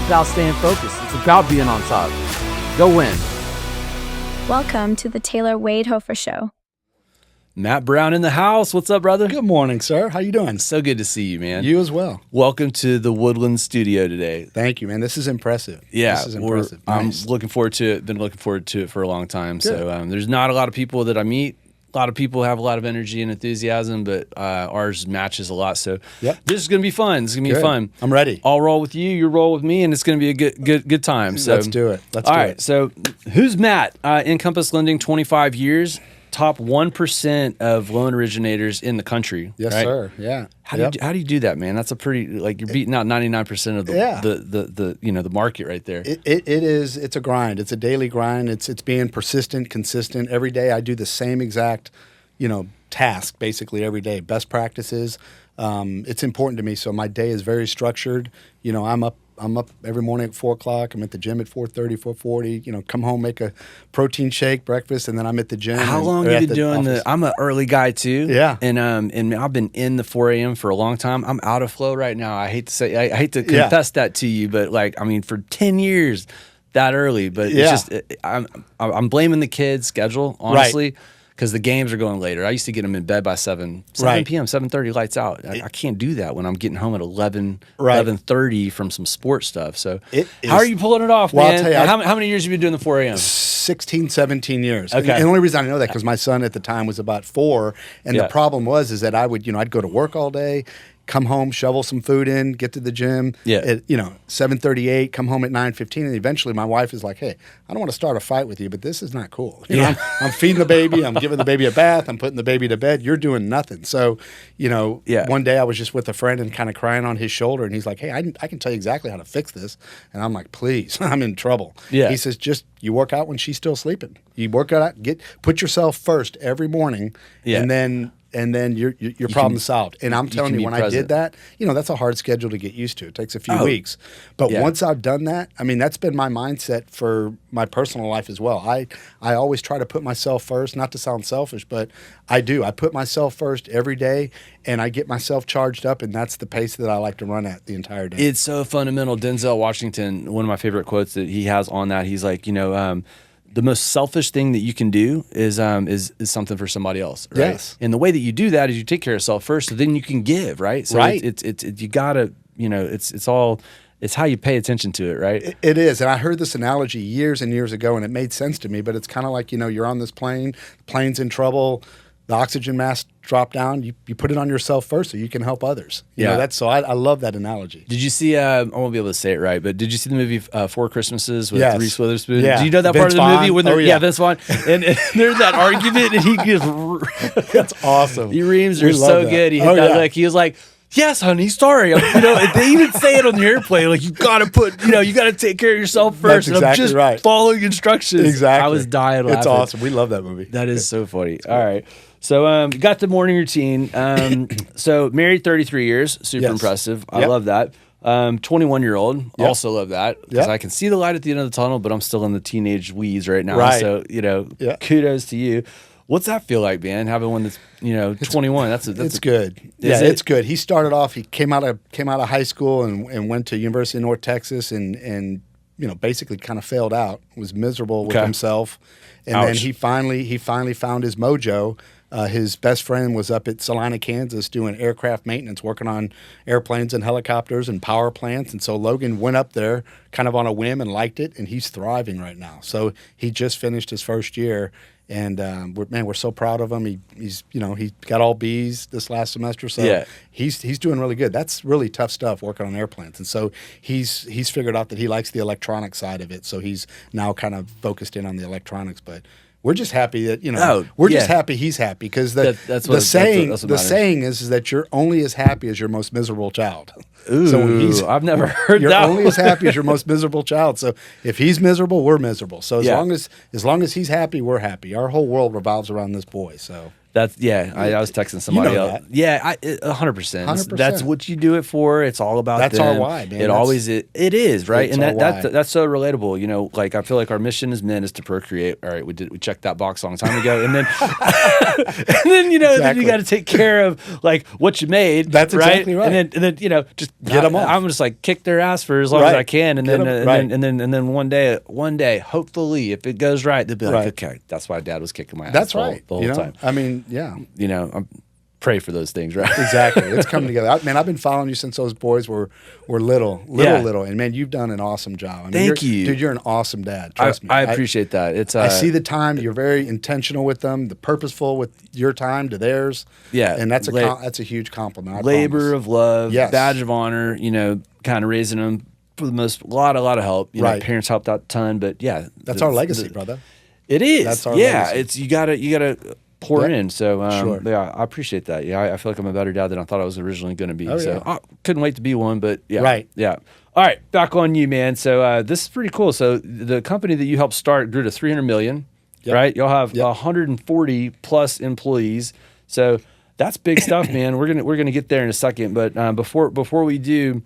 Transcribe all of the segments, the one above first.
about staying focused. It's about being on top. Go win. Welcome to the Taylor Wade Hofer Show. Matt Brown in the house. What's up, brother? Good morning, sir. How you doing? So good to see you, man. You as well. Welcome to the Woodland Studio today. Thank you, man. This is impressive. Yeah, this is impressive. Nice. I'm looking forward to it. Been looking forward to it for a long time. Good. So there's not a lot of people that I meet. A lot of people have a lot of energy and enthusiasm, but ours matches a lot. So this is going to be fun. It's going to be fun. I'm ready. I'll roll with you. You roll with me, and it's going to be a good time. So let's do it. All right. So who's Matt? Encompass Lending, 25 years. Top 1% of loan originators in the country. Yes, right? sir. Yeah. How do you do that, man? That's a pretty you're beating out 99% of the market right there. It's a grind. It's a daily grind. It's being persistent, consistent. Every day I do the same exact, task basically every day. Best practices. It's important to me. So my day is very structured. I'm up every morning at 4 o'clock. I'm at the gym at 4:30, 4:40. Come home, make a protein shake, breakfast, and then I'm at the gym. How long have you been doing I'm an early guy too. Yeah. And I've been in the 4 a.m. for a long time. I'm out of flow right now. I hate to confess that to you, but for 10 years that early. But it's just I'm blaming the kids' schedule, honestly. Right. Because the games are going later. I used to get them in bed by 7 p.m., 7:30, lights out. I can't do that when I'm getting home at 11:30 from some sports stuff. So how are you pulling it off, man? I'll tell you, how many years have you been doing the 4 a.m.? 16, 17 years. Okay. And the only reason I know that because my son at the time was about 4. And the problem is that I would, I'd go to work all day, come home, shovel some food in, get to the gym at 7:38, come home at 9:15, and eventually my wife is like, "Hey, I don't want to start a fight with you, but this is not cool. I'm feeding the baby, I'm giving the baby a bath, I'm putting the baby to bed. You're doing nothing." So, one day I was just with a friend and kind of crying on his shoulder, and he's like, "Hey, I can tell you exactly how to fix this." And I'm like, "Please, I'm in trouble." Yeah. He says, "Just you work out when she's still sleeping. You work out, put yourself first every morning, and then your problem solved." And I'm telling you, when I did that, that's a hard schedule to get used to. It takes a few weeks. But once I've done that, that's been my mindset for my personal life as well. I always try to put myself first, not to sound selfish, but I do. I put myself first every day, and I get myself charged up, and that's the pace that I like to run at the entire day. It's so fundamental. Denzel Washington, one of my favorite quotes that he has on that, he's like, the most selfish thing that you can do is something for somebody else, right? Yes. And the way that you do that is you take care of yourself first, so then you can give, right? So it's you gotta, it's how you pay attention to it, right? It is, and I heard this analogy years and years ago, and it made sense to me. But it's kind of like you're on this plane, plane's in trouble, the oxygen mask drop down. You put it on yourself first so you can help others. I love that analogy. Did you see? I won't be able to say it right, but did you see the movie Four Christmases with Reese Witherspoon? Yeah. Do you know that Vince part of the movie Vaughn? when Vince Vaughn and there's that argument and he just that's awesome. He reams are so that. good. He hit that lick. He was like, "Yes, honey, sorry." They even say it on the airplane. Like, you gotta take care of yourself first. That's exactly and I'm just following instructions. Exactly. I was dying laughing. It's awesome. We love that movie. That is so funny. All right. So you got the morning routine. So married 33 years. Super impressive. I love that. 21-year-old. Also love that. Because I can see the light at the end of the tunnel, but I'm still in the teenage weeds right now. Right. So, kudos to you. What's that feel like, man? Having one that's 21. It's good. It's good. He started off. He came out of high school and went to University of North Texas and basically kind of failed out. Was miserable with himself, and then he finally found his mojo. His best friend was up at Salina, Kansas, doing aircraft maintenance, working on airplanes and helicopters and power plants. And so Logan went up there kind of on a whim and liked it, and he's thriving right now. So he just finished his first year. And we're so proud of him. He got all B's this last semester, so he's doing really good. That's really tough stuff, working on airplanes. And so he's figured out that he likes the electronic side of it. So he's now kind of focused in on the electronics. But we're just happy that just happy he's happy, because the saying is that you're only as happy as your most miserable child. Ooh, so I've never heard you're that. You're only as happy as your most miserable child. So if he's miserable, we're miserable. So as long as he's happy, we're happy. Our whole world revolves around this boy. So That's I was texting somebody else. That. Yeah, 100%. That's what you do it for. It's all about that's them. our why, man. It is right, and that's so relatable. Like I feel like our mission as men is to procreate. All right, we checked that box a long time ago, and then then then you got to take care of like what you made. That's exactly right. And then just get them off. I'm just like kick their ass for as long as I can, and then one day, hopefully, if it goes right, they'll be like, okay, that's why Dad was kicking my ass. That's right. The whole time. I mean, yeah. Pray for those things, right? Exactly. It's coming together. I've been following you since those boys were little. And man, you've done an awesome job. I mean, Thank you. Dude, you're an awesome dad. Trust me. I appreciate that. I see the time. You're very intentional with them, the purposeful with your time to theirs. Yeah. And that's a huge compliment. Labor of love, badge of honor, kind of raising them for the most, a lot of help. Parents helped out a ton, but yeah. That's our legacy, brother. It is. That's our legacy. It's, you gotta pour in. So, sure. Yeah, I appreciate that. Yeah, I feel like I'm a better dad than I thought I was originally going to be. Oh, so I couldn't wait to be one, but yeah. Right. Yeah. All right. Back on you, man. So this is pretty cool. So the company that you helped start grew to 300 million, right? You'll have 140 plus employees. So that's big stuff, man. We're going to get there in a second. But before we do,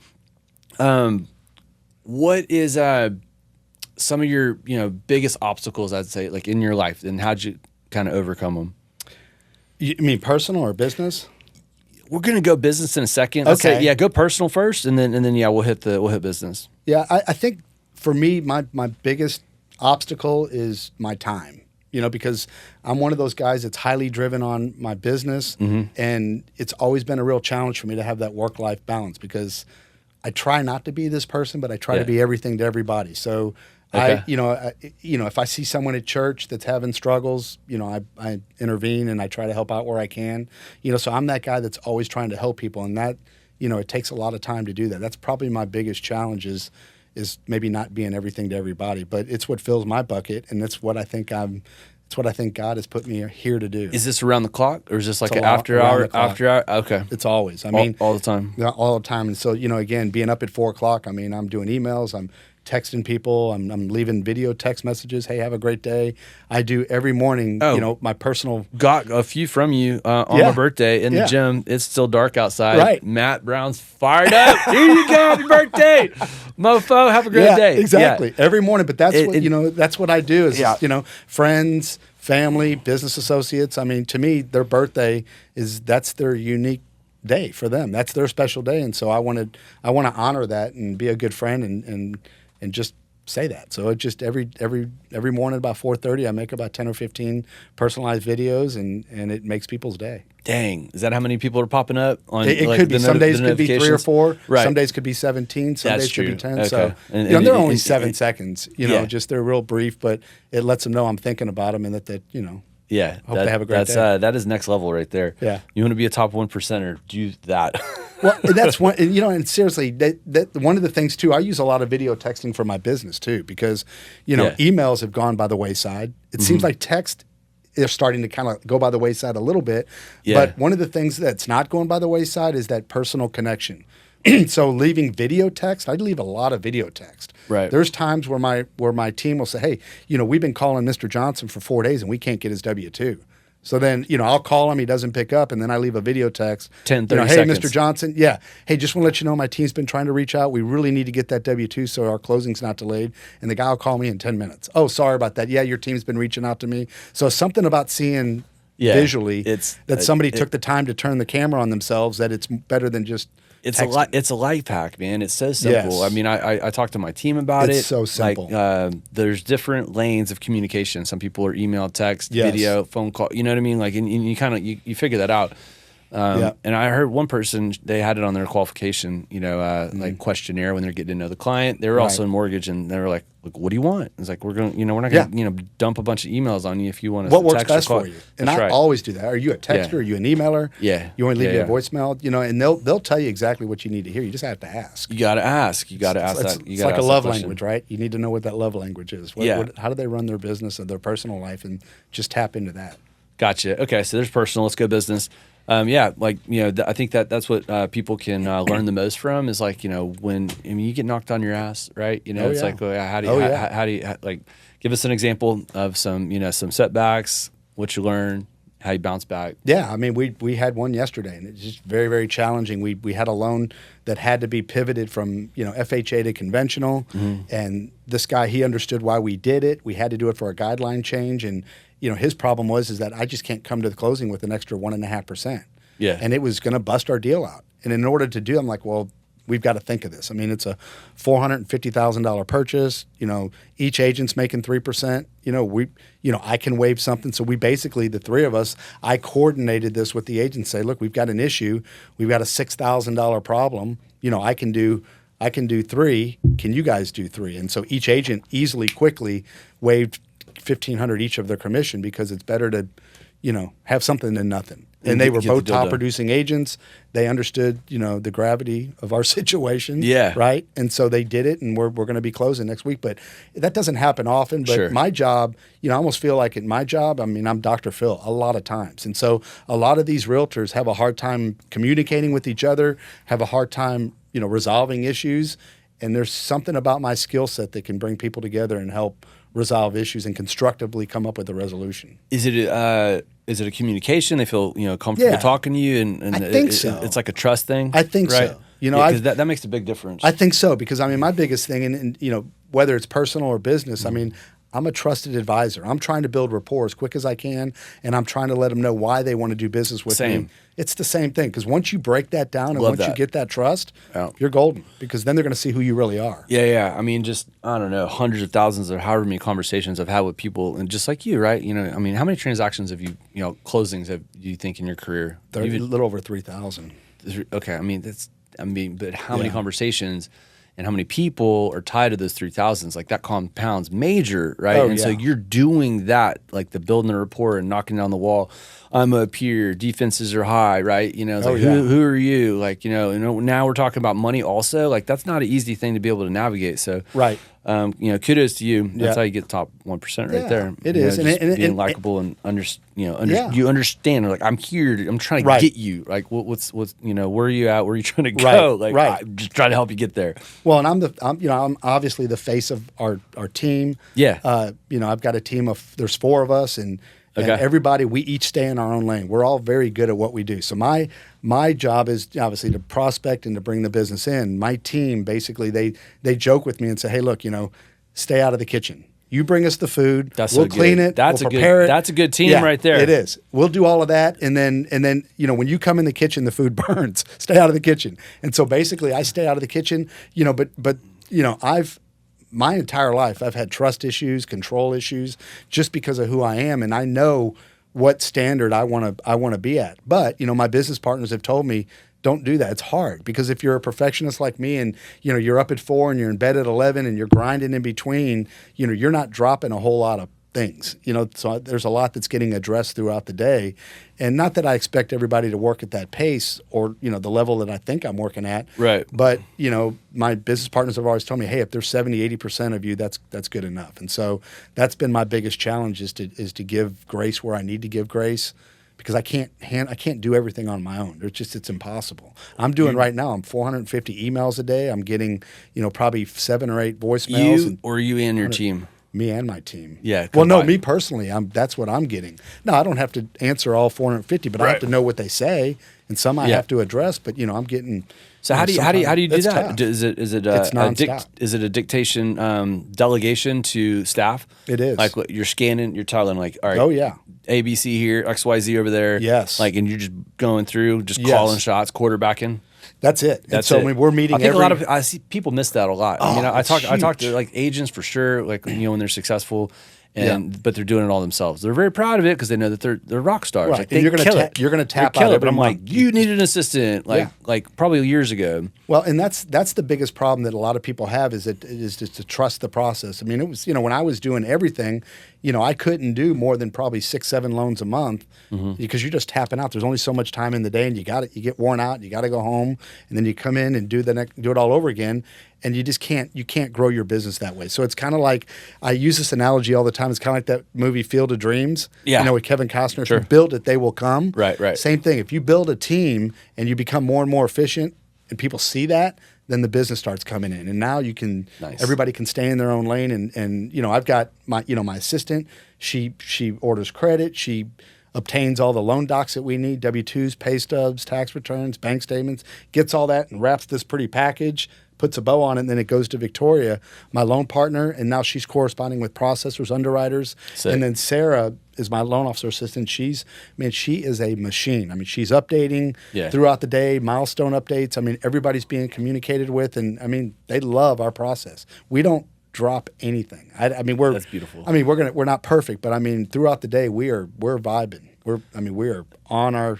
what is some of your, biggest obstacles, I'd say, like in your life, and how'd you kind of overcome them? You mean personal or business? We're gonna go business in a second. Okay. Go personal first, and then we'll hit business. Yeah, I think for me, my biggest obstacle is my time. Because I'm one of those guys that's highly driven on my business, and it's always been a real challenge for me to have that work-life balance because I try not to be this person, but I try to be everything to everybody. So. Okay. If I see someone at church that's having struggles, I intervene and I try to help out where I can. So I'm that guy that's always trying to help people, and that, it takes a lot of time to do that. That's probably my biggest challenge is maybe not being everything to everybody, but it's what fills my bucket, and that's what I think It's what I think God has put me here to do. Is this around the clock, or is this like an after hour? Okay. It's always. I mean, all the time. Yeah, all the time. And so, again, being up at 4 o'clock, I mean, I'm doing emails. I'm texting people. I'm leaving video text messages. Hey, have a great day. I do every morning, my personal. Got a few from you on my birthday in the gym. It's still dark outside. Right. Matt Brown's fired up. Here you go. Happy birthday. Mofo, have a great day. Exactly. Yeah. Every morning. But that's that's what I do is, friends, family, business associates. I mean, to me, their birthday that's their unique day for them. That's their special day. And so I want to honor that and be a good friend and just say that. So it just every morning about 4:30, I make about 10 or 15 personalized videos, and it makes people's day. Dang, is that how many people are popping up on? It could be. Some days could be 3 or 4. Right. Some days could be 17. Some days could be 10. Okay. So they're only 7 seconds. Just they're real brief, but it lets them know I'm thinking about them and that they Yeah, hope they have a great day. That is next level right there. Yeah, you want to be a top 1%er, do that. Well, that's one. And seriously, that one of the things too. I use a lot of video texting for my business too, because emails have gone by the wayside. It seems like text is starting to kind of go by the wayside a little bit. Yeah. But one of the things that's not going by the wayside is that personal connection. So leaving video text, I leave a lot of video text. Right. There's times where my team will say, hey, we've been calling Mr. Johnson for 4 days and we can't get his W-2. So then, I'll call him, he doesn't pick up, and then I leave a video text. 10, 30 hey, seconds. Mr. Johnson, hey, just want to let you know my team's been trying to reach out. We really need to get that W-2 so our closing's not delayed. And the guy will call me in 10 minutes. Oh, sorry about that. Yeah, your team's been reaching out to me. So something about seeing visually that somebody took the time to turn the camera on themselves, that it's better than just texting. It's a life hack, man. It's so simple. Yes. I mean, I talked to my team about it. It's so simple. Like, there's different lanes of communication. Some people are email, text, video, phone call. You know what I mean? Like, and you kind of you figure that out. And I heard one person, they had it on their qualification, like questionnaire when they're getting to know the client. They were also in mortgage, and they were like, what do you want? It's like, we're not going to, dump a bunch of emails on you if you want to what works text best or call. for you. And I always do that. Are you a texter? Are you an emailer? Yeah. You want to leave me a voicemail? And they'll tell you exactly what you need to hear. You just have to ask. You got to ask. You got to ask that. It's like a love language, right? You need to know what that love language is. How do they run their business and their personal life, and just tap into that. Gotcha. Okay, so there's personal. Let's go business. I think that's what people can learn the most from is like, when you get knocked on your ass, right? It's like, how do you like, give us an example of some, some setbacks, what you learn, how you bounce back. Yeah, I mean, we had one yesterday, and it's just very, very challenging. We had a loan that had to be pivoted from FHA to conventional, and this guy, he understood why we did it. We had to do it for a guideline change, and his problem is that I just can't come to the closing with an extra 1.5%. Yeah, and it was going to bust our deal out. And in order to do, I'm like, well, we've got to think of this. I mean, it's a $450,000 purchase. Each agent's making 3%. I can waive something. So we basically, the three of us, I coordinated this with the agents. Say, look, we've got an issue. We've got a $6,000 problem. I can do 3. Can you guys do 3? And so each agent quickly waived $1,500 each of their commission, because it's better to, have something than nothing. And they were both top producing agents. They understood, the gravity of our situation. Yeah. Right. And so they did it, and we're going to be closing next week. But that doesn't happen often. But my job, I almost feel like in my job, I mean, I'm Dr. Phil a lot of times. And so a lot of these realtors have a hard time communicating with each other, have a hard time, resolving issues. And there's something about my skill set that can bring people together and help resolve issues and constructively come up with a resolution. Is it a communication? They feel comfortable talking to you, and I think so. It's like a trust thing. I think right? so. Because that makes a big difference. I think so, because I mean, my biggest thing, and whether it's personal or business, I mean, I'm a trusted advisor. I'm trying to build rapport as quick as I can, and I'm trying to let them know why they want to do business with me. It's the same thing, because once you break that down and once you get that trust, you're golden, because then they're going to see who you really are. Yeah. I mean, just, I don't know, hundreds of thousands or however many conversations I've had with people, and just like you, right? I mean, how many transactions have you, closings have you think in your career? A little over 3,000. Okay, but how many conversations and how many people are tied to those 3,000s? Like, that compounds major, right? So you're doing that, like the building the rapport and knocking down the wall. I'm up here, defenses are high, right? It's like, who are you? Like, now we're talking about money also. Like, that's not an easy thing to be able to navigate. So, right. Kudos to you. That's how you get the top 1% right there. It is. And being likable and you understand. Like, I'm here. I'm trying to get you. Like, what's where are you at? Where are you trying to go? Like, I'm just trying to help you get there. Well, and I'm obviously the face of our team. Yeah. I've got a team of, there's 4 of us, and everybody, we each stay in our own lane. We're all very good at what we do. So my job is obviously to prospect and to bring the business in. My team, basically, they joke with me and say, hey, look, stay out of the kitchen. You bring us the food. We'll clean it. We'll prepare it. That's a good team right there. It is. We'll do all of that, and then when you come in the kitchen, the food burns. Stay out of the kitchen. And so basically, I stay out of the kitchen. But my entire life, I've had trust issues, control issues, just because of who I am, and I know what standard I want to be at. But my business partners have told me, don't do that. It's hard, because if you're a perfectionist like me, and you're up at 4 and you're in bed at 11 and you're grinding in between, you're not dropping a whole lot of things. So there's a lot that's getting addressed throughout the day. And not that I expect everybody to work at that pace or, the level that I think I'm working at. Right. But, my business partners have always told me, hey, if there's 70, 80% of you, that's good enough. And so that's been my biggest challenge, is to give grace where I need to give grace, because I can't do everything on my own. It's impossible. I'm doing right now, I'm 450 emails a day. I'm getting, probably 7 or 8 voicemails. You and your team? Me and my team. Yeah. Well, no, me personally, that's what I'm getting. No, I don't have to answer all 450, but I have to know what they say, and some I have to address. But I'm getting. So how do you do that? Tough. Is it is it a dictation delegation to staff? It is. Like, you're scanning, you're telling them, like, all right. Oh yeah. ABC here, XYZ over there. Yes. Like, and you're just going through, just calling shots, quarterbacking. That's it. That's it. I mean, we're meeting. I think I see people miss that a lot. I talk to like agents for sure, like when they're successful, but they're doing it all themselves. They're very proud of it because they know that they're rock stars. Right. Like, and you're gonna tap out. But I'm like, you need an assistant, like probably years ago. Well, and that's the biggest problem that a lot of people have, is just to trust the process. I mean, it was when I was doing everything, I couldn't do more than probably 6, 7 loans a month, because you're just tapping out. There's only so much time in the day, and you get worn out. You got to go home, and then you come in and do it all over again. And you just can't grow your business that way. So it's kind of like, I use this analogy all the time. It's kind of like that movie Field of Dreams. Yeah. With Kevin Costner. If you build it, they will come. Right. Same thing. If you build a team and you become more and more efficient, and people see that, then the business starts coming in. And now everybody can stay in their own lane. And I've got my assistant. She orders credit. She obtains all the loan docs that we need, W-2s, pay stubs, tax returns, bank statements, gets all that and wraps this pretty package, puts a bow on it, and then it goes to Victoria, my loan partner, and now she's corresponding with processors, underwriters. Sick. And then Sarah is my loan officer assistant. She is a machine. I mean, she's updating throughout the day, milestone updates. I mean, everybody's being communicated with, and I mean, they love our process. We don't drop anything. I mean, that's beautiful. I mean, we're not perfect, but I mean, throughout the day, we're vibing. We are on our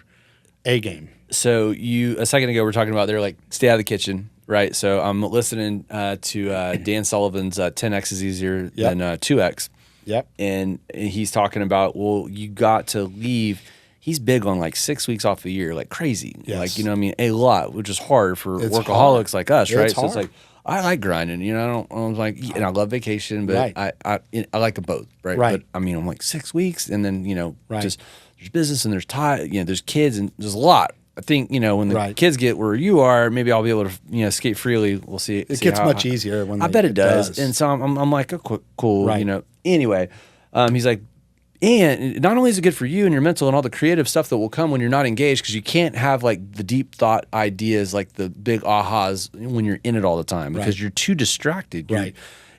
A game. So a second ago, we were talking about they're like, stay out of the kitchen. Right, so I'm listening to Dan Sullivan's 10X is easier than 2X. Yep. And he's talking about, well, you got to leave. He's big on like 6 weeks off a year, like crazy. Yes. Like, you know what I mean? A lot, which is hard for workaholics like us, right? So it's like, I like grinding, you know, I'm like, and I love vacation, but I like them both, right? But I mean, I'm like 6 weeks, and then, you know, just there's business and there's time, you know, there's kids, and there's a lot. I think, you know, when the kids get where you are, maybe I'll be able to, you know, skate freely. We'll see. It gets much easier when I bet it does. And so I'm like, oh, cool, you know. Anyway, he's like, and not only is it good for you and your mental and all the creative stuff that will come when you're not engaged, because you can't have like the deep thought ideas, like the big ahas when you're in it all the time, because you're too distracted. Right.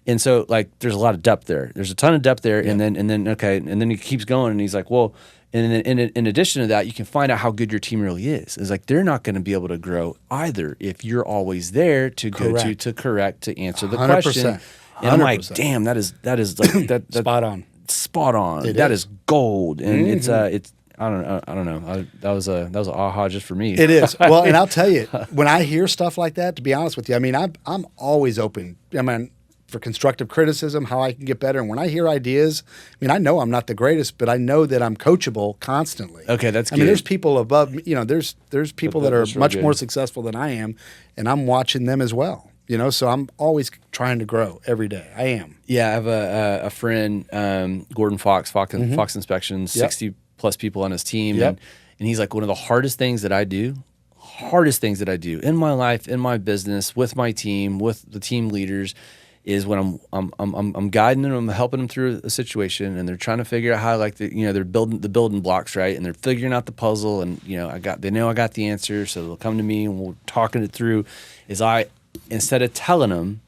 And so like there's a lot of depth there. There's a ton of depth there. And then he keeps going, and he's like, well, and then in addition to that, you can find out how good your team really is. It's like they're not going to be able to grow either if you're always there to go to correct, to answer the 100%. Question. And 100%. I'm like, damn, that is like that spot on. That is gold. And it's I don't know. That was an aha just for me. It is. Well, and I'll tell you, when I hear stuff like that, to be honest with you, I mean, I'm always open. I mean, for constructive criticism, how I can get better. And when I hear ideas, I mean, I know I'm not the greatest, but I know that I'm coachable constantly. Okay, that's good. I mean, there's people above me, you know, there's people that are much more successful than I am, and I'm watching them as well. You know, so I'm always trying to grow every day. I am. Yeah, I have a friend, Gordon Fox Inspections, 60 plus people on his team, and he's like, one of the hardest things that I do in my life, in my business, with my team, with the team leaders, is when I'm guiding them, I'm helping them through a situation, and they're trying to figure out how, like, they're building the building blocks, right, and they're figuring out the puzzle, and you know, they know I got the answer, so they'll come to me and we're talking it through. Instead of telling them,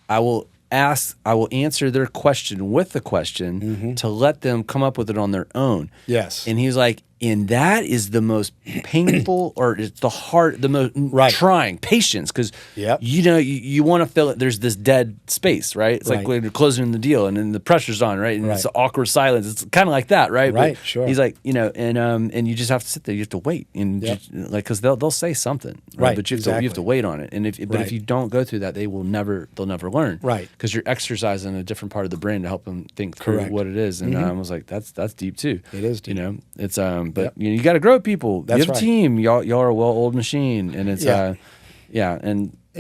I will answer their question with the question to let them come up with it on their own. Yes. And he's like, and that is the most painful, or it's the most trying patience, because you know you want to feel it. There's this dead space, right? It's like when you're closing the deal and then the pressure's on, right? And it's an awkward silence. It's kind of like that, right? Right. But sure. He's like, you know, and you just have to sit there. You have to wait, and like, because they'll say something, right? But you have to wait on it. And if you don't go through that, they'll never learn, right? Because you're exercising a different part of the brain to help them think through what it is. And I was like, that's deep too. It is deep. You know, it's but you know, you got to grow people. That's you have a team. Y'all are a well-oiled machine, and it's and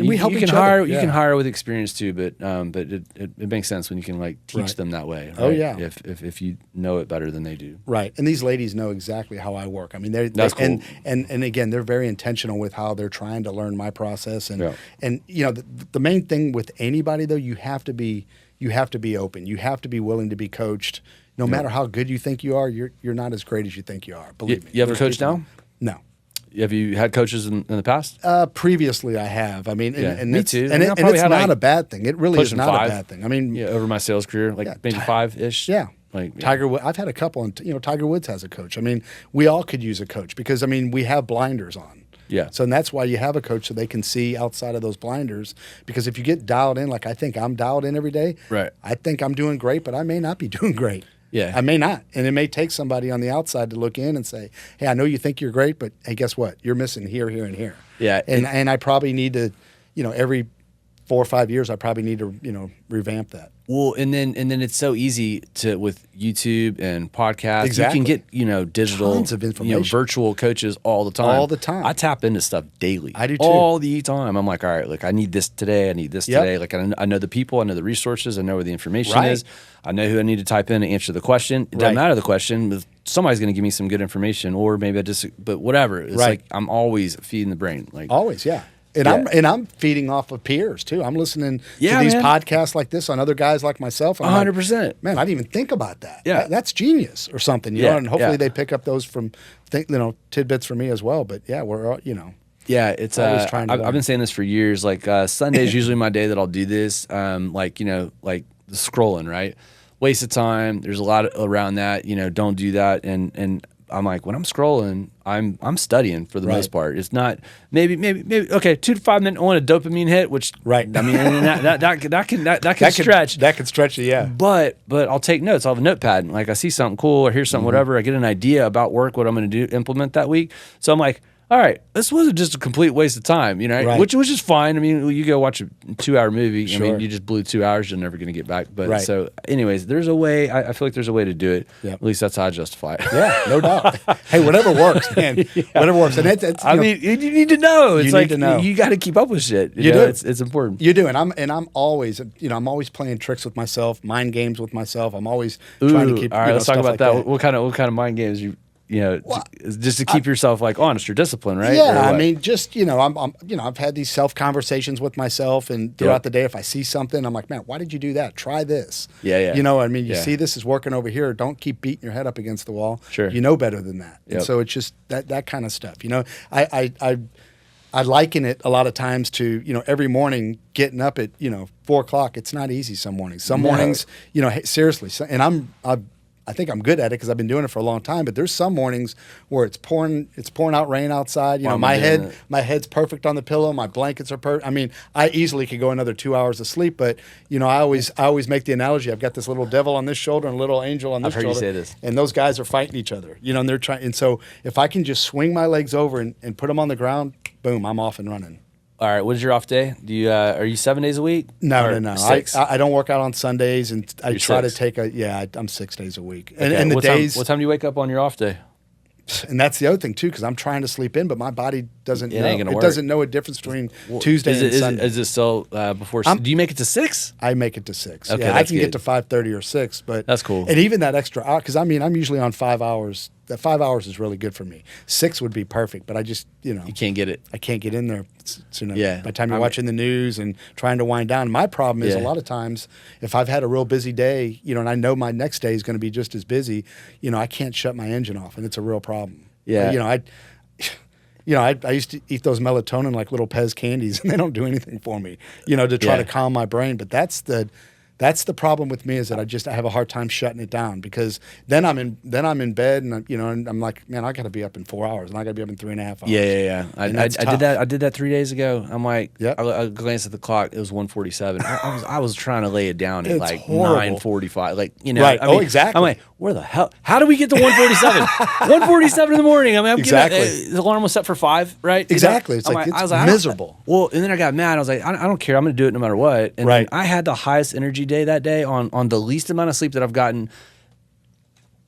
we help each other. You can hire with experience too, but it makes sense when you can like teach them that way. Right? Oh yeah. If you know it better than they do. Right. And these ladies know exactly how I work. I mean, that's cool. And again, they're very intentional with how they're trying to learn my process. And you know, the main thing with anybody though, you have to be open. You have to be willing to be coached. No matter how good you think you are, you're not as great as you think you are. Believe me. You have a coach now? No. Have you had coaches in the past? Previously, I have. I mean, me too. And it's not a bad thing. It really is not 5. A bad thing. I mean, over my sales career, like maybe 5-ish. Yeah. Tiger Woods. I've had a couple, and you know, Tiger Woods has a coach. I mean, we all could use a coach because I mean, we have blinders on. Yeah. So and that's why you have a coach, so they can see outside of those blinders. Because if you get dialed in, like I think I'm dialed in every day, right? I think I'm doing great, but I may not be doing great. Yeah. I may not. And it may take somebody on the outside to look in and say, hey, I know you think you're great, but hey, guess what? You're missing here, here, and here. Yeah. And I probably need to, you know, every 4 or 5 years, I probably need to, you know, revamp that. Well, and then it's so easy with YouTube and podcasts. Exactly. You can get, you know, digital, tons of information, you know, virtual coaches all the time. All the time. I tap into stuff daily. I do too. All the time. I'm like, all right, look, I need this today. I need this today. Like I know the people, I know the resources, I know where the information is. I know who I need to type in to answer the question. It doesn't matter the question, but somebody's going to give me some good information, or maybe but whatever. It's like I'm always feeding the brain. Like always, yeah. And I'm feeding off of peers too. I'm listening to these podcasts like this on other guys like myself. 100%. Like, man, I didn't even think about that. Yeah, that's genius or something. You know, and hopefully they pick up those from tidbits from me as well. But yeah, we're Yeah, it's I've been saying this for years. Like Sunday's usually my day that I'll do this. Like like the scrolling, right? Waste of time. There's a lot around that. Don't do that. And I'm like, when I'm scrolling, I'm studying for the most part. It's not maybe okay, 2 to 5 minutes. I want a dopamine hit, which I mean that can stretch. That can stretch it, yeah. But I'll take notes. I'll have a notepad. And like I see something cool or hear something, whatever. I get an idea about work, what I'm going to do, implement that week. So I'm like, all right, this wasn't just a complete waste of time, which is fine. I mean, you go watch a 2-hour movie. Sure. I mean, you just blew 2 hours. You're never going to get back. But so, anyways, there's a way. I feel like there's a way to do it. Yep. At least that's how I justify it. Yeah, no doubt. Hey, whatever works, man. Whatever works. And it's I mean, you need to know. It's like you got to keep up with shit. You know? It's important. You do, and I'm always, I'm always playing tricks with myself, mind games with myself. I'm always trying to keep. All right, let's talk about that. What kind of mind games just to keep yourself like honest or disciplined, right? Yeah, I mean, just I've had these self conversations with myself, and throughout the day, if I see something, I'm like, man, why did you do that? Try this. Yeah. I mean, you see this is working over here. Don't keep beating your head up against the wall. Sure, you know better than that. Yep. And so it's just that kind of stuff. I liken it a lot of times to every morning getting up at 4 o'clock. It's not easy some mornings. Some mornings, hey, seriously, and I think I'm good at it because I've been doing it for a long time. But there's some mornings where it's pouring out rain outside. My head's perfect on the pillow. My blankets are perfect. I mean, I easily could go another 2 hours of sleep. But I always make the analogy. I've got this little devil on this shoulder and a little angel on this shoulder. I've heard you say this. And those guys are fighting each other. And they're trying. And so if I can just swing my legs over and put them on the ground, boom, I'm off and running. All right, what is your off day? Do you are you 7 days a week? No. 6? I don't work out on Sundays, and I try to take I'm 6 days a week. And the days. What time do you wake up on your off day? And that's the other thing too, because I'm trying to sleep in, but my body doesn't know. It doesn't know a difference between Tuesday and Sunday. Is it still before? Do you make it to 6? I make it to 6. Okay, yeah, I can get to 5:30 or 6, but that's cool. And even that extra hour, because I'm usually on 5 hours. That 5 hours is really good for me. 6 would be perfect, but I just you can't get it. I can't get in there soon enough. Yeah. By the time you're watching the news and trying to wind down, my problem is a lot of times if I've had a real busy day, and I know my next day is going to be just as busy, I can't shut my engine off, and it's a real problem. Yeah. I used to eat those melatonin like little Pez candies, and they don't do anything for me, to try to calm my brain. But that's the problem with me, is that I have a hard time shutting it down, because then I'm in bed and I'm like, man, I got to be up in 4 hours, and I got to be up in 3.5 hours. Yeah. I did that 3 days ago. I'm like, I glanced at the clock. It was 1:47. I was trying to lay it down at like 9:45. Like right. I mean, exactly. I'm like, where the hell? How do we get to 1:47? 1:47 in the morning. I mean, the alarm was set for 5, right? Exactly. It's like it's miserable. Well, and then I got mad. I was like, I don't care. I'm going to do it no matter what. And then I had the highest energy day that day on the least amount of sleep that I've gotten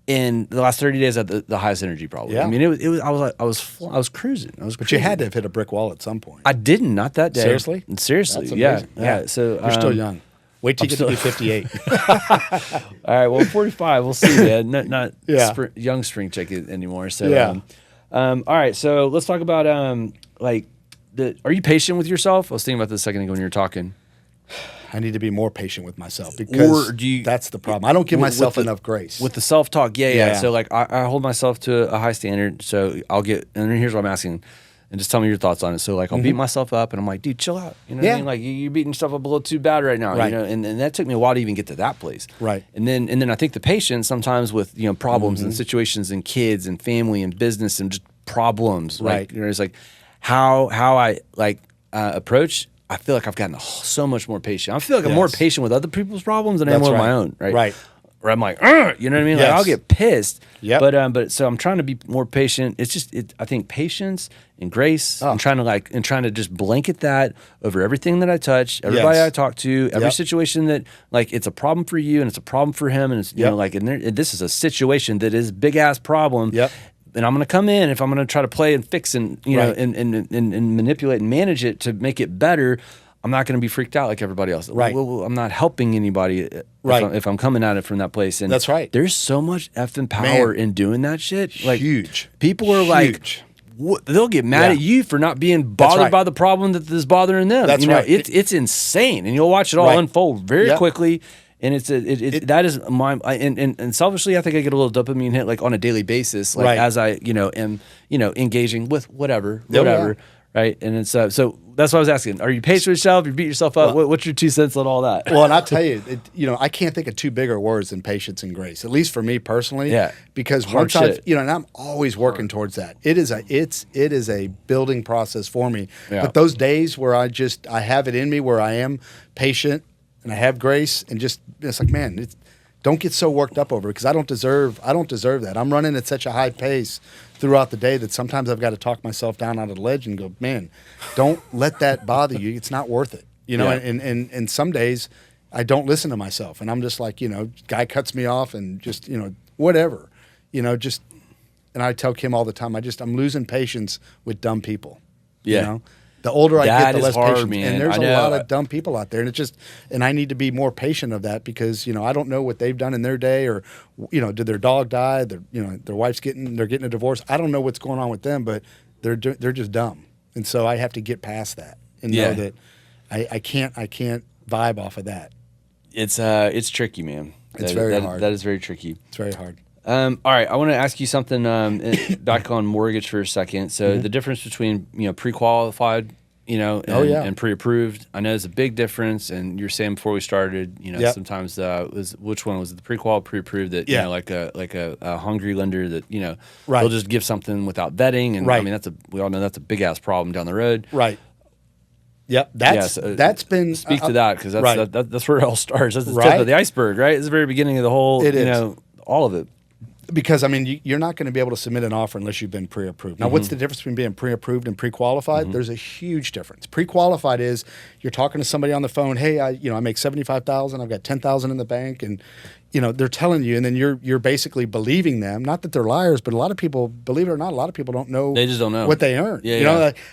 in the last 30 days. At the highest energy, probably. Yeah. I mean, it was. I was cruising. But you had to have hit a brick wall at some point. I didn't. Not that day. Seriously. That's yeah. So you're still young. Wait till you get to be 58. All right. Well, 45. We'll see, man. Not young spring chicken anymore. So all right. So let's talk about are you patient with yourself? I was thinking about this a second ago when you were talking. I need to be more patient with myself, because that's the problem. I don't give myself enough grace. With the self-talk, yeah. So I hold myself to a high standard, so I'll get, and here's what I'm asking, and just tell me your thoughts on it. So I'll beat myself up, and I'm like, dude, chill out. You know what I mean? Like you're beating yourself up a little too bad right now. Right. And that took me a while to even get to that place. Right. And then I think the patience sometimes with problems and situations and kids and family and business and just problems. Right. It's like how I approach. I feel like I've gotten so much more patient. I feel like I'm more patient with other people's problems than I am with my own. Right. Where I'm like, you know what I mean? Like I'll get pissed. Yeah. But so I'm trying to be more patient. It's just I think patience and grace. I'm trying to just blanket that over everything that I touch, everybody I talk to, every situation that it's a problem for you and it's a problem for him, and it's and this is a situation that is a big ass problem. Yep. And I'm going to come in, if I'm going to try to play and fix and and manipulate and manage it to make it better, I'm not going to be freaked out like everybody else. Right. Well, I'm not helping anybody if I'm coming at it from that place. And that's right. There's so much effing power in doing that shit. Like huge. People are like, they'll get mad at you for not being bothered by the problem that is bothering them. That's right. It's insane, and you'll watch it all unfold very quickly. And that is my and selfishly, I think I get a little dopamine hit like on a daily basis, like as I am engaging with whatever. Right, and it's so that's what I was asking. Are you patient with yourself? You beat yourself up? What's your 2 cents on all that? Well, and I'll tell you, I can't think of two bigger words than patience and grace. At least for me personally. Yeah. Because once I've and I'm always working towards that. It is a building process for me. Yeah. But those days where I have it in me, where I am patient and I have grace, and just it's like, man, don't get so worked up over it, because I don't deserve that. I'm running at such a high pace throughout the day that sometimes I've got to talk myself down out of the ledge and go, man, don't let that bother you. It's not worth it. And some days I don't listen to myself, and I'm just like, guy cuts me off and just, whatever, and I tell Kim all the time, I'm losing patience with dumb people. The older I get, the less patient. Man. And there's a lot of dumb people out there, and I need to be more patient of that, because I don't know what they've done in their day, or did their dog die? Their wife's getting a divorce. I don't know what's going on with them, but they're just dumb, and so I have to get past that and know that I can't vibe off of that. It's tricky, man. It's very hard. That is very tricky. It's very hard. All right, I want to ask you something back on mortgage for a second. So the difference between pre-qualified, and pre-approved. I know there's a big difference. And you were saying before we started, sometimes which one was it, the pre-qual, pre-approved? That like a hungry lender that they'll just give something without vetting, and I mean we all know that's a big ass problem down the road. Right. Yep, that's been speak to that, because that's where it all starts. That's the tip of the iceberg, right? It's the very beginning of the whole. It is. All of it. Because, you're not going to be able to submit an offer unless you've been pre-approved. Now, what's the difference between being pre-approved and pre-qualified? There's a huge difference. Pre-qualified is you're talking to somebody on the phone, hey, I make $75,000, I've got $10,000 in the bank, and they're telling you, and then you're basically believing them. Not that they're liars, but a lot of people, believe it or not, a lot of people don't know. They just don't know what they earn.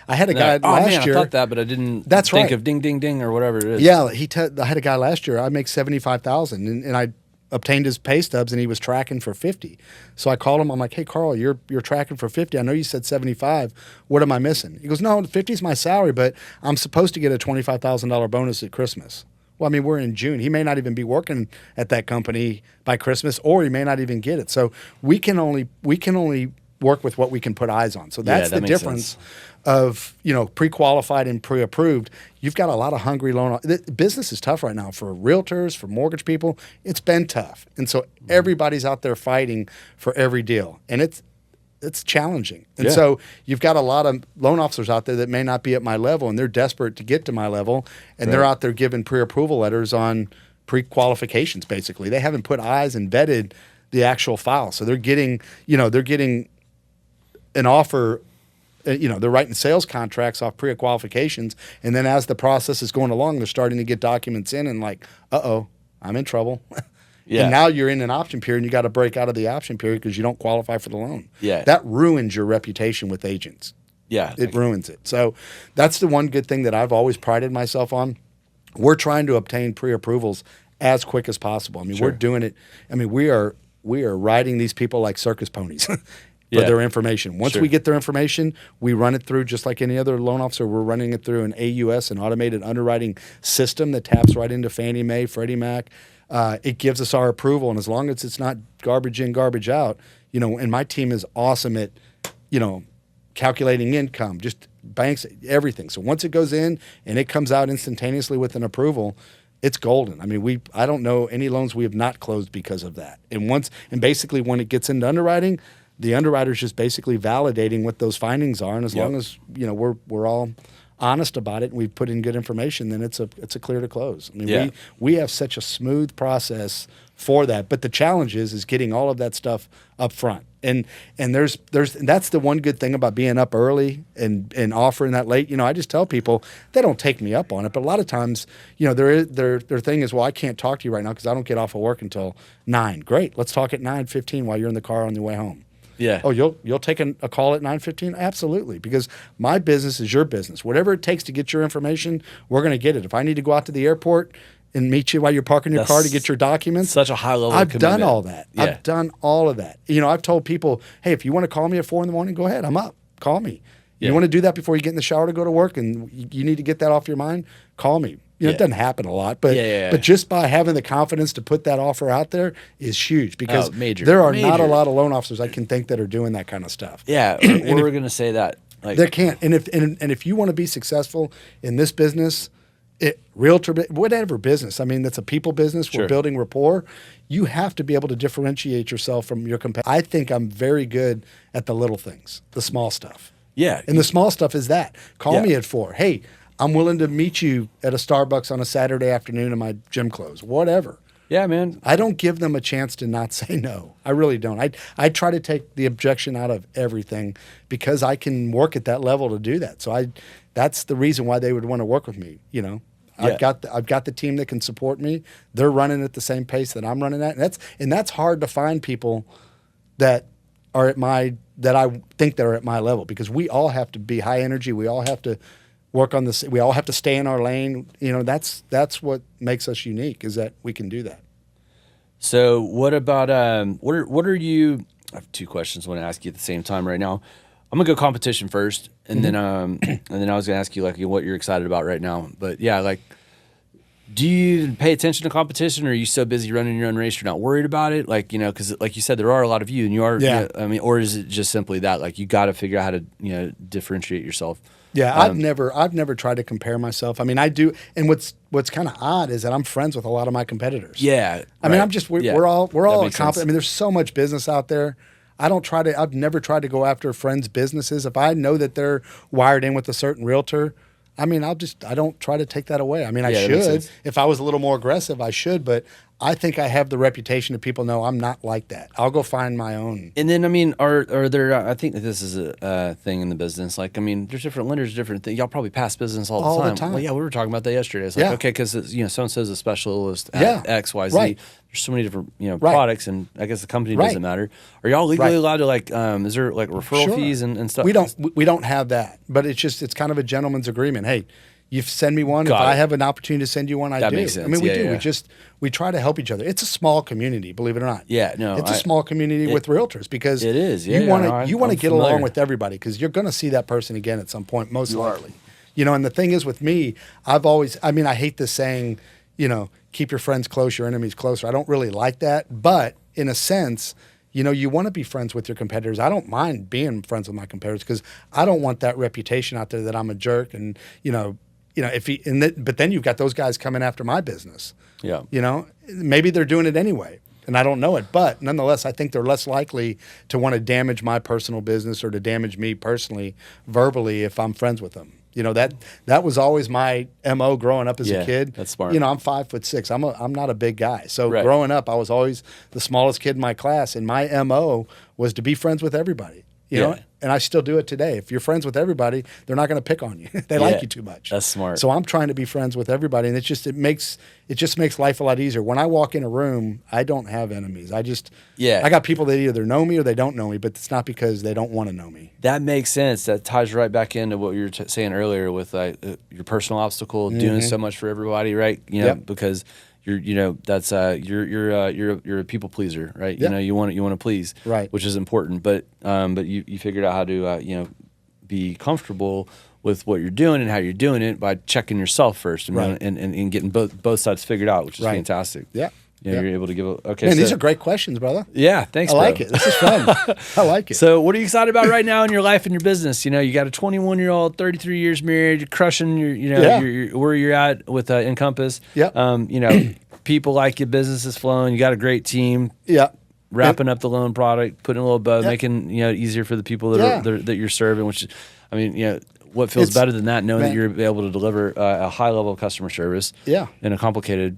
I had a guy last year. I thought that, but I didn't think of ding, ding, ding, or whatever it is. Yeah, I had a guy last year. I make $75,000, and I obtained his pay stubs, and he was tracking for 50. So I called him. I'm like, hey, Carl, you're tracking for 50. I know you said 75. What am I missing? He goes, no, 50 is my salary, but I'm supposed to get a $25,000 bonus at Christmas. Well, we're in June. He may not even be working at that company by Christmas, or he may not even get it. So we can only work with what we can put eyes on. So that's the difference of pre-qualified and pre-approved. You've got a lot of hungry loan. Business is tough right now for realtors, for mortgage people. It's been tough, and so everybody's out there fighting for every deal, and it's challenging. And so you've got a lot of loan officers out there that may not be at my level, and they're desperate to get to my level, and they're out there giving pre-approval letters on pre-qualifications. Basically, they haven't put eyes and vetted the actual file, so they're getting an offer. They're writing sales contracts off pre-qualifications, and then as the process is going along, they're starting to get documents in, and like, I'm in trouble. And now you're in an option period, and you got to break out of the option period because you don't qualify for the loan. Yeah, that ruins your reputation with agents. Yeah, it ruins it. So that's the one good thing that I've always prided myself on. We're trying to obtain pre-approvals as quick as possible. We're doing it. We are riding these people like circus ponies. For their information. Once we get their information, we run it through just like any other loan officer. We're running it through an AUS, an automated underwriting system that taps right into Fannie Mae, Freddie Mac. It gives us our approval, and as long as it's not garbage in, garbage out, and my team is awesome at, calculating income, just banks, everything. So once it goes in and it comes out instantaneously with an approval, it's golden. I don't know any loans we have not closed because of that. And basically when it gets into underwriting, the underwriter's just basically validating what those findings are, and as long as we're all honest about it and we've put in good information, then it's a clear to close. We have such a smooth process for that, but the challenge is getting all of that stuff up front. And there's that's the one good thing about being up early and offering that late. I just tell people they don't take me up on it, but a lot of times, their thing is, well, I can't talk to you right now because I don't get off of work until 9. Great, let's talk at 9:15 while you're in the car on your way home. Yeah. Oh, you'll take a call at 9:15? Absolutely, because my business is your business. Whatever it takes to get your information, we're going to get it. If I need to go out to the airport and meet you while you're parking your car to get your documents, such a high level. I've done all that. Yeah. I've done all of that. I've told people, hey, if you want to call me at 4 a.m, go ahead. I'm up. call me. You want to do that before you get in the shower to go to work, and you need to get that off your mind, call me. It doesn't happen a lot, but just by having the confidence to put that offer out there is huge, because there are not a lot of loan officers I can think that are doing that kind of stuff. Yeah, we're going to say that. Like, they can't. And if you want to be successful in this business, realtor, whatever business, I mean, that's a people business. We're building rapport. You have to be able to differentiate yourself from your competitors. I think I'm very good at the little things, the small stuff. Yeah. And the small stuff is that. Call me at 4. Hey, I'm willing to meet you at a Starbucks on a Saturday afternoon in my gym clothes, whatever. Yeah, man. I don't give them a chance to not say no. I really don't. I try to take the objection out of everything, because I can work at that level to do that. So that's the reason why they would want to work with me. I've got the team that can support me. They're running at the same pace that I'm running at, and that's hard to find people that are that I think they're at my level, because we all have to be high energy. We all have to work on this. We all have to stay in our lane. That's what makes us unique, is that we can do that. So what about what are you? I have 2 questions I want to ask you at the same time right now. I'm gonna go competition first, and then and then I was gonna ask you what you're excited about right now. But yeah, do you pay attention to competition, or are you so busy running your own race you're not worried about it? Because like you said, there are a lot of you, and you are. Yeah. Or is it just simply that you got to figure out how to differentiate yourself? Yeah, I've never tried to compare myself. I mean, I do, and what's kind of odd is that I'm friends with a lot of my competitors. Yeah, I mean, we're all competent. I mean, there's so much business out there. I've never tried to go after friends' businesses. If I know that they're wired in with a certain realtor, I mean, I don't try to take that away. I mean, I should. If I was a little more aggressive, I should, but I think I have the reputation that people know I'm not like that. I'll go find my own. And then, I mean, are there, I think that this is a thing in the business. There's different lenders, different things. Y'all probably pass business all the time. Well, yeah, we were talking about that yesterday. It's okay, because, so-and-so's a specialist at X, Y, Z. Right. There's so many different, products, and I guess the company doesn't matter. Are y'all legally allowed to, is there, referral fees and stuff? We don't have that, but it's kind of a gentleman's agreement. Hey, you send me one. If I have an opportunity to send you one, I do. Makes sense. I mean, we do. Yeah. We try to help each other. It's a small community, believe it or not. Yeah, no. It's a small community with realtors, because it is. Yeah, you want to get along with everybody, because you're going to see that person again at some point, most likely. And the thing is with me, I hate this saying, keep your friends close, your enemies closer. I don't really like that, but in a sense, you want to be friends with your competitors. I don't mind being friends with my competitors, because I don't want that reputation out there that I'm a jerk, and but then you've got those guys coming after my business. Yeah. Maybe they're doing it anyway, and I don't know it, but nonetheless, I think they're less likely to want to damage my personal business or to damage me personally, verbally, if I'm friends with them. That was always my MO growing up as a kid. That's smart. I'm 5'6". I'm not a big guy. So growing up, I was always the smallest kid in my class, and my MO was to be friends with everybody. You know, and I still do it today. If you're friends with everybody, they're not going to pick on you. They like you too much. That's smart. So I'm trying to be friends with everybody, and it just makes life a lot easier. When I walk in a room, I don't have enemies. I got people that either know me or they don't know me, but it's not because they don't want to know me. That makes sense. That ties right back into what you were saying earlier with your personal obstacle, doing so much for everybody, right? Because you're a people pleaser, right? Yep. You want to please, right? Which is important. But you figured out how to be comfortable with what you're doing and how you're doing it by checking yourself first, and getting both sides figured out, which is fantastic. Yeah. You're able to give Man, these are great questions, brother. Yeah, thanks. I like it. This is fun. I like it. So, what are you excited about right now in your life and your business? You got a 21-year-old, 33 years married, you're crushing your where you're at with Encompass. Yeah. People like you, business is flowing. You got a great team. Yeah. Wrapping up the loan product, putting a little bow, making it easier for the people that you're serving. Which, what feels better than that? Knowing that you're able to deliver a high level of customer service. Yeah. In a complicated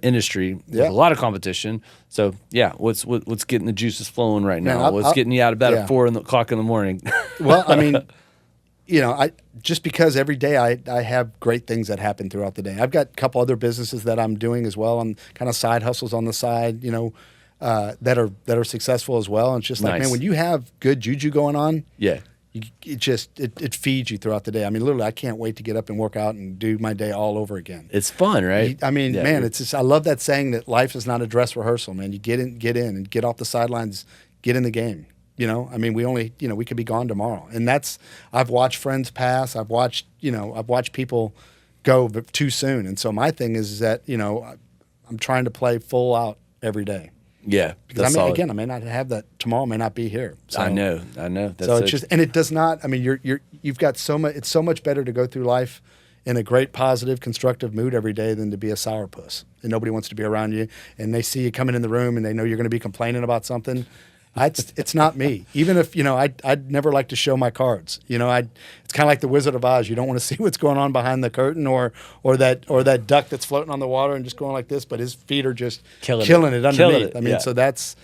industry with a lot of competition. So what's getting the juices flowing right now? What's getting you out of bed at 4 o'clock in the morning? Well, I mean, I just because every day I have great things that happen throughout the day. I've got a couple other businesses that I'm doing as well, on kind of side hustles on the side, that are successful as well. And it's just like, man, when you have good juju going on, it feeds you throughout the day. I mean, literally, I can't wait to get up and work out and do my day all over again. It's fun, right? Man, it's just, I love that saying that life is not a dress rehearsal, man. You get in and get off the sidelines, get in the game. You know, I mean, we could be gone tomorrow. And I've watched friends pass. I've watched people go too soon. And so my thing is that, I'm trying to play full out every day. Yeah. Because I may not have that tomorrow, may not be here. So, I know. That's so it's just, and it does not, I mean, you've got so much, it's so much better to go through life in a great, positive, constructive mood every day than to be a sourpuss. And nobody wants to be around you. And they see you coming in the room and they know you're going to be complaining about something. It's not me. Even if, I'd never like to show my cards. It's kind of like the Wizard of Oz. You don't want to see what's going on behind the curtain or that duck that's floating on the water and just going like this, but his feet are just killing it underneath. I mean, so that's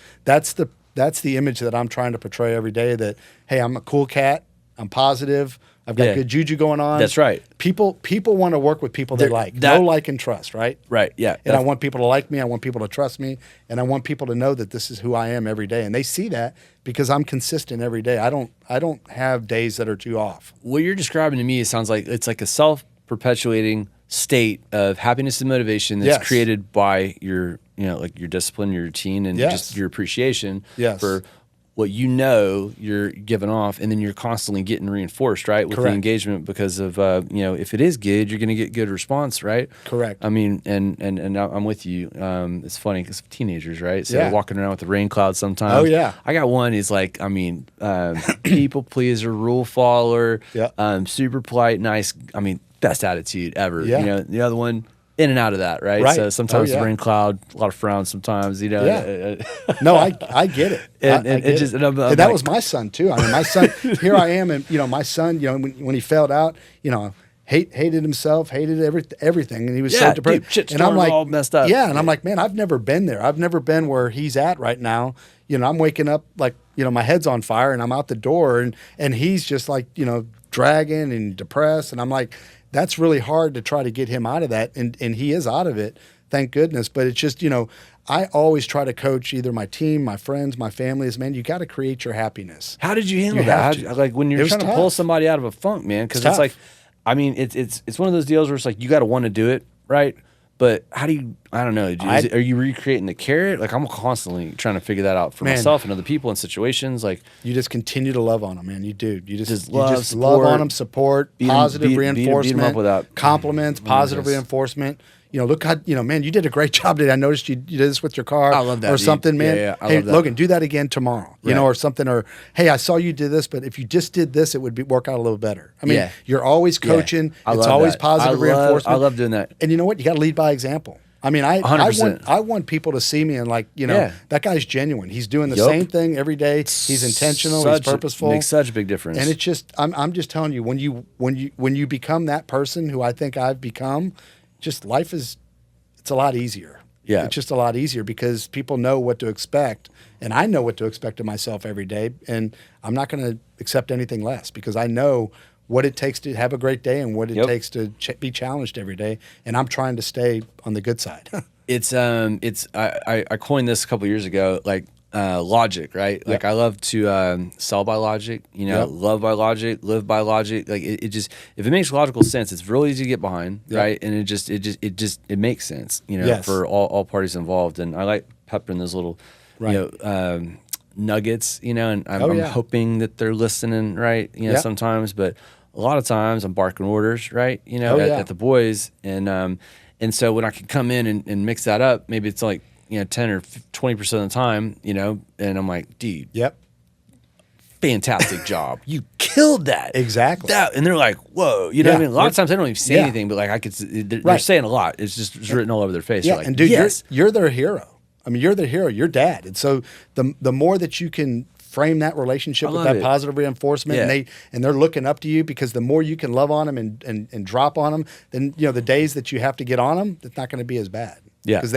the image that I'm trying to portray every day, that, hey, I'm a cool cat. I'm positive. I've got good juju going on. That's right. People want to work with people they like. Know, like, and trust, right? Right, yeah. And I want people to like me. I want people to trust me. And I want people to know that this is who I am every day. And they see that because I'm consistent every day. I don't have days that are too off. What you're describing to me, it sounds like it's like a self-perpetuating state of happiness and motivation that's created by your, like your discipline, your routine, and just your appreciation for what you're giving off, and then you're constantly getting reinforced, right, with the engagement because of if it is good, you're going to get good response, right? Correct. I mean, and I'm with you. It's funny because teenagers, right? So walking around with the rain clouds sometimes. Oh yeah. I got one. He's like, people pleaser, rule follower, super polite, nice. I mean, best attitude ever. Yeah. The other one, in and out of that, right? So sometimes the rain cloud, a lot of frowns sometimes, No, I get it. That was my son too. I mean, my son, here I am, and my son, when he failed out, hated himself, hated everything, and he was so depressed. And I'm like, all messed up. Yeah, and I'm like, man, I've never been there. I've never been where he's at right now. I'm waking up like, my head's on fire, and I'm out the door, and he's just like, dragging and depressed, and I'm like, that's really hard to try to get him out of that, and he is out of it, thank goodness. But it's just, I always try to coach either my team, my friends, my family. Is, man, you got to create your happiness. How did you handle that? Like when you're trying to pull somebody out of a funk, man? Because it's like, I mean, it's one of those deals where it's like you got to want to do it, right? But how do you? I don't know. Are you recreating the carrot? Like, I'm constantly trying to figure that out for myself and other people in situations. Like, you just continue to love on them, man. You do. You just love on them, support, positive reinforcement, beat 'em up without compliments, positive reinforcement. Look how, man, you did a great job today. I noticed you did this with your car. I love that. Or something, man. Yeah, hey, Logan, do that again tomorrow. Or something. Or, hey, I saw you did this, but if you just did this, it would work out a little better. I mean, you're always coaching. It's always positive reinforcement. I love doing that. And you know what? You got to lead by example. I mean, I want people to see me and like, that guy's genuine. He's doing the same thing every day. He's intentional. He's purposeful. Makes such a big difference. And it's just, I'm just telling you, when you become that person who I think I've become, just life is, it's a lot easier. Yeah. It's just a lot easier because people know what to expect, and I know what to expect of myself every day, and I'm not going to accept anything less because I know what it takes to have a great day and what it takes to be challenged every day, and I'm trying to stay on the good side. I coined this a couple years ago, like logic, right? Like I love to sell by logic, love by logic, live by logic. Like it just, if it makes logical sense, it's really easy to get behind, right? And it makes sense, for all parties involved. And I like peppering those little, nuggets, and I'm hoping that they're listening, right? Sometimes, but a lot of times I'm barking orders, right? At the boys, and so when I can come in and mix that up, maybe it's like 10 or 20% of the time, and I'm like, dude, fantastic job, you killed that, exactly. And they're like, whoa, what I mean? A lot of times they don't even say anything, but like I could, they're saying a lot. It's just written all over their face. Yeah, like, and dude, you're their hero. I mean, you're the hero. You're dad, and so the more that you can frame that relationship with that positive reinforcement, and they're looking up to you, because the more you can love on them and drop on them, then the days that you have to get on them, it's not going to be as bad. Yeah, because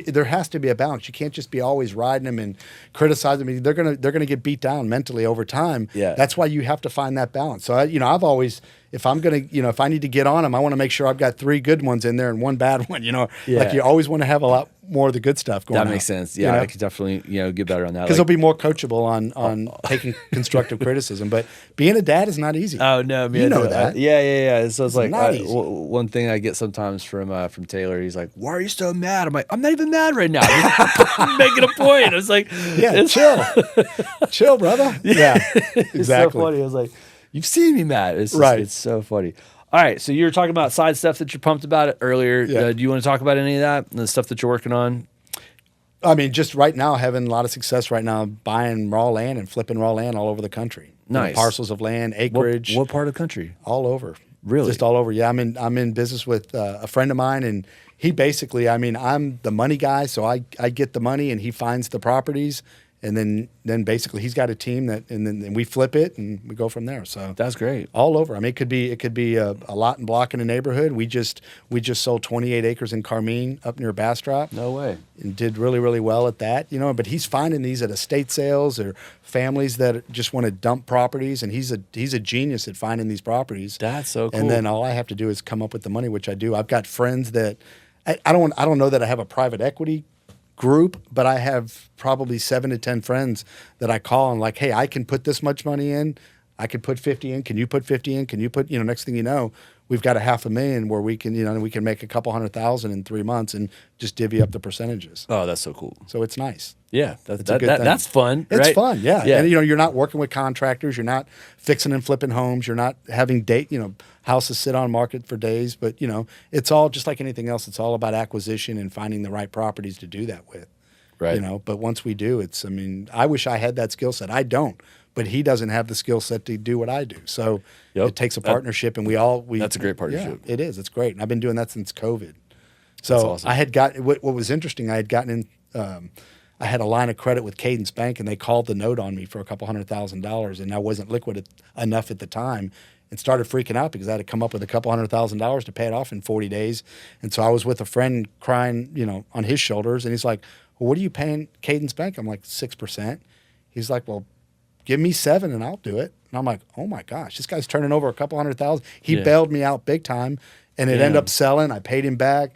there has to be a balance. You can't just be always riding them and criticizing them. They're gonna get beat down mentally over time. Yeah, that's why you have to find that balance. So I've always, if I'm gonna, if I need to get on them, I want to make sure I've got 3 good ones in there and 1 bad one. Like you always want to have a lot more of the good stuff going on. That makes sense. Yeah, I could definitely get better on that. Because they'll be more coachable on taking constructive criticism. But being a dad is not easy. Oh no, man, you know that. Yeah. So it's like not easy. One thing I get sometimes from Taylor. He's like, "Why are you so mad?" I'm like, "I'm not even mad right now. I'm making a point." It's like, yeah, chill, brother. Yeah, exactly. It's so funny. I was like, "You've seen me mad." It's so funny. All right, so you were talking about side stuff that you're pumped about earlier. Yeah. Do you want to talk about any of that, the stuff that you're working on? I mean, just right now, having a lot of success right now, buying raw land and flipping raw land all over the country. Nice. Parcels of land, acreage. What part of the country? All over. Really? Just all over. Yeah, I'm in business with a friend of mine, and he basically, I'm the money guy, so I get the money, and he finds the properties. And then basically he's got a team and then we flip it and we go from there. So that's great. All over. I mean, it could be a lot and block in a neighborhood. We just sold 28 acres in Carmine up near Bastrop. No way. And did really, really well at that. But he's finding these at estate sales or families that just want to dump properties, and he's a genius at finding these properties. That's so cool. And then all I have to do is come up with the money, which I do. I've got friends that I don't know that I have a private equity group, but I have probably 7 to 10 friends that I call and like, hey, I can put this much money in. I could put 50 in. Can you put 50 in? Can you put, next thing you know, we've got $500,000 where we can, we can make a couple $100,000 in 3 months and just divvy up the percentages. Oh, that's so cool. So it's nice. Yeah, that's fun. It's right? fun, yeah. And you're not working with contractors. You're not fixing and flipping homes. You're not having houses sit on market for days. But it's all just like anything else. It's all about acquisition and finding the right properties to do that with. Right. But once we do, I wish I had that skill set. I don't. But he doesn't have the skill set to do what I do. So it takes a partnership, and that's a great partnership. Yeah, it is. It's great. And I've been doing that since COVID. So that's awesome. I had got what was interesting. I had gotten in. I had a line of credit with Cadence Bank, and they called the note on me for a couple $100,000, and I wasn't liquid enough at the time, and started freaking out because I had to come up with a couple $100,000 to pay it off in 40 days. And so I was with a friend crying, on his shoulders, and he's like, "Well, what are you paying Cadence Bank?" I'm like, 6%. He's like, "Well, give me 7 and I'll do it." And I'm like, oh my gosh, this guy's turning over a couple $100,000. He bailed me out big time, and it ended up selling. I paid him back,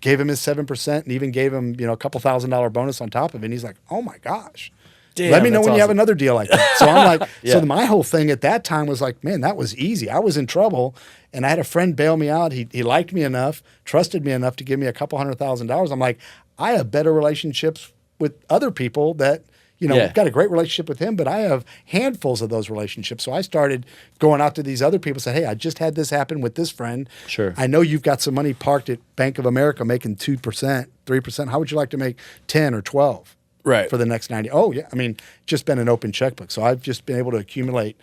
gave him his 7%, and even gave him, a couple $1,000 bonus on top of it. And he's like, oh my gosh. Damn, let me know when you have another deal like that. So I'm like, so my whole thing at that time was like, man, that was easy. I was in trouble, and I had a friend bail me out. He liked me enough, trusted me enough to give me a couple $100,000. I'm like, I have better relationships with other people that, I've got a great relationship with him, but I have handfuls of those relationships. So I started going out to these other people and said, hey, I just had this happen with this friend. Sure. I know you've got some money parked at Bank of America making 2%, 3%. How would you like to make 10 or 12 for the next 90? Oh, yeah. I mean, just been an open checkbook. So I've just been able to accumulate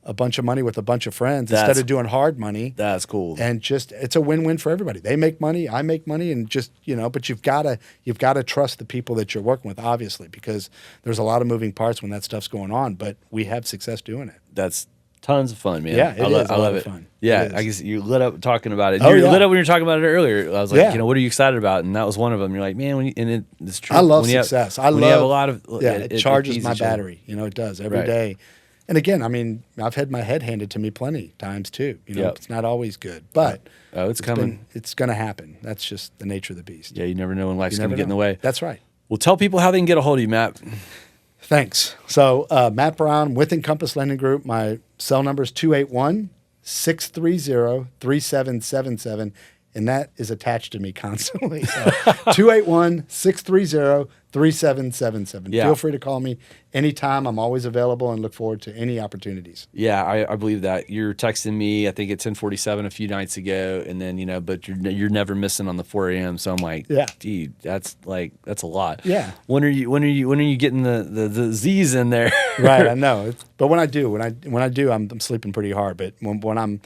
a bunch of money with a bunch of friends instead of doing hard money. That's cool. And it's a win-win for everybody. They make money, I make money, and just, but you've got to trust the people that you're working with, obviously, because there's a lot of moving parts when that stuff's going on, but we have success doing it. That's tons of fun, man. Yeah, I love it. Fun. Yeah, I guess you lit up talking about it. You lit up when you were talking about it earlier. I was like, what are you excited about? And that was one of them. You're like, man, it's true. I love success. You have a lot of it charges my battery. It does every day. And again, I mean, I've had my head handed to me plenty times too. It's not always good, but it's coming. It's going to happen. That's just the nature of the beast. Yeah, you never know when life's going to get in the way. That's right. Well, tell people how they can get a hold of you, Matt. Thanks. So, Matt Brown with Encompass Lending Group. My cell number is 281-630-3777. And that is attached to me constantly. So 281-630-3777. Feel free to call me anytime. I'm always available and look forward to any opportunities. Yeah, I believe that. You're texting me, I think at 10:47 a few nights ago, and then, but you're never missing on the 4 a.m. So I'm like, dude, that's a lot. Yeah. When are you getting the Z's in there? Right, I know. But when I do, I'm sleeping pretty hard. But when I'm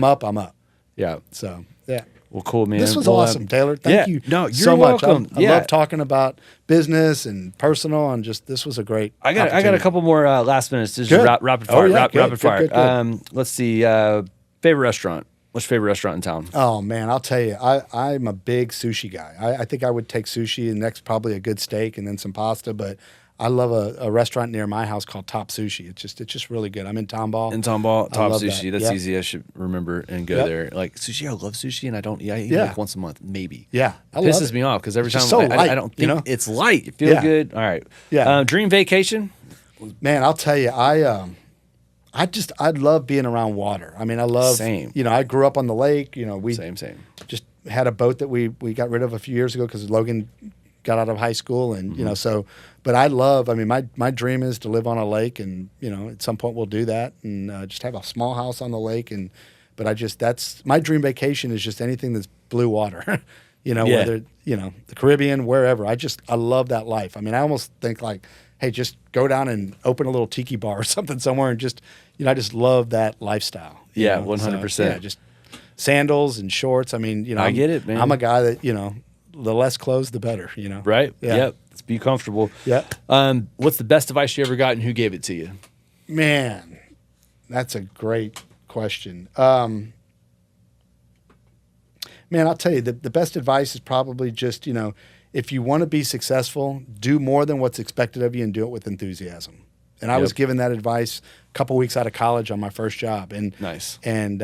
up, I'm up. Yeah. So yeah. Well, cool, man. This was awesome, Taylor. Thank you you're so much. Welcome. I love talking about business and personal, and just this was a great I got a couple more last minutes. Just rapid fire. Rapid fire. Good. Let's see. Favorite restaurant. What's your favorite restaurant in town? Oh, man, I'll tell you. I'm a big sushi guy. I think I would take sushi, and next probably a good steak and then some pasta, but I love a restaurant near my house called Top Sushi. It's just really good. I'm in Tomball. In Tomball, Top Sushi. That's easy. I should remember and go there. Like sushi, I love sushi, and I don't. I eat like once a month, maybe. Yeah, it pisses me off because every time so light, I don't think it's light. It feels good. All right. Yeah. Dream vacation. Man, I'll tell you, I love being around water. I mean, I love. Same. I grew up on the lake. We same. Just had a boat that we got rid of a few years ago because Logan got out of high school, and so. But I love. I mean, my dream is to live on a lake, and at some point we'll do that, and just have a small house on the lake. But that's my dream vacation is just anything that's blue water. Whether the Caribbean, wherever. I love that life. I mean, I almost think like, hey, just go down and open a little tiki bar or something somewhere, and just I just love that lifestyle. 100%. So, just sandals and shorts. I mean, I get it, man. I'm a guy that the less clothes, the better. Right? Yeah. Yep. Let's be comfortable. Yeah. What's the best advice you ever got, and who gave it to you? Man, that's a great question. Man, I'll tell you, the best advice is probably just, if you want to be successful, do more than what's expected of you and do it with enthusiasm. And I was given that advice a couple weeks out of college on my first job. And nice. And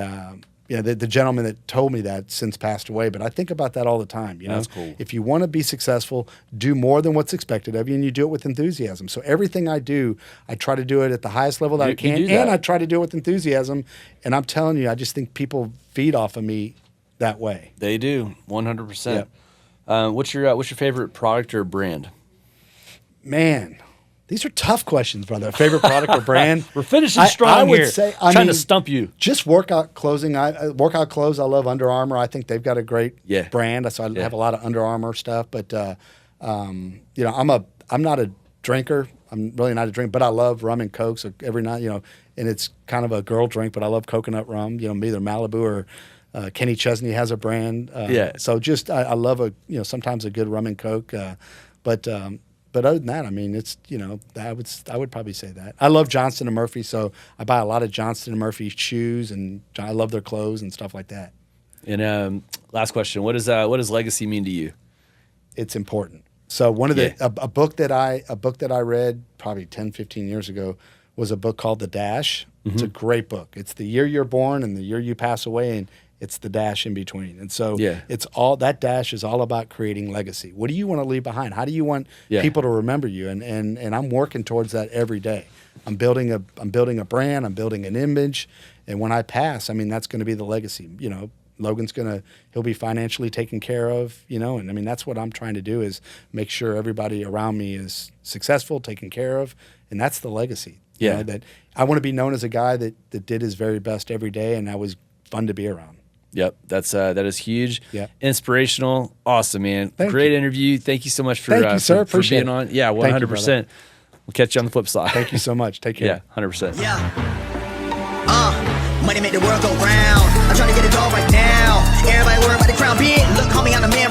the gentleman that told me that since passed away, but I think about that all the time. That's cool. If you want to be successful, do more than what's expected of you, and you do it with enthusiasm. So everything I do, I try to do it at the highest level that I can, and I try to do it with enthusiasm. And I'm telling you, I just think people feed off of me that way. They do, 100%. What's your favorite product or brand? Man, these are tough questions, brother. Favorite product or brand? We're finishing strong here. I'm trying to stump you. Just workout clothing. Workout clothes. I love Under Armour. I think they've got a great brand. So I have a lot of Under Armour stuff. But I'm not a drinker. I'm really not a drinker, but I love rum and Coke. So every night, and it's kind of a girl drink, but I love coconut rum. Either Malibu or Kenny Chesney has a brand. So just I love sometimes a good rum and Coke. But other than that, I mean, it's I would probably say that. I love Johnston & Murphy, so I buy a lot of Johnston & Murphy shoes, and I love their clothes and stuff like that. And last question: what does legacy mean to you? It's important. So one of a book that I read probably 10, 15 years ago was a book called The Dash. It's a great book. It's the year you're born and the year you pass away, and it's the dash in between. And so it's all that dash is all about creating legacy. What do you want to leave behind? How do you want people to remember you? And I'm working towards that every day. I'm building a brand, I'm building an image, and when I pass, I mean, that's going to be the legacy. Logan's he'll be financially taken care of, and I mean, that's what I'm trying to do is make sure everybody around me is successful, taken care of, and that's the legacy. That I want to be known as a guy that did his very best every day, and that was fun to be around. Yep, that is huge. Yeah, inspirational, awesome, man. Great interview. Thank you so much for being on. Yeah, 100%. We'll catch you on the flip side. Thank you so much. Take care. Yeah, 100%. Yeah. Money make the world go round. I'm trying to get it all right now. Everybody worry about the crown, bitch. Look, homie, I'm the man.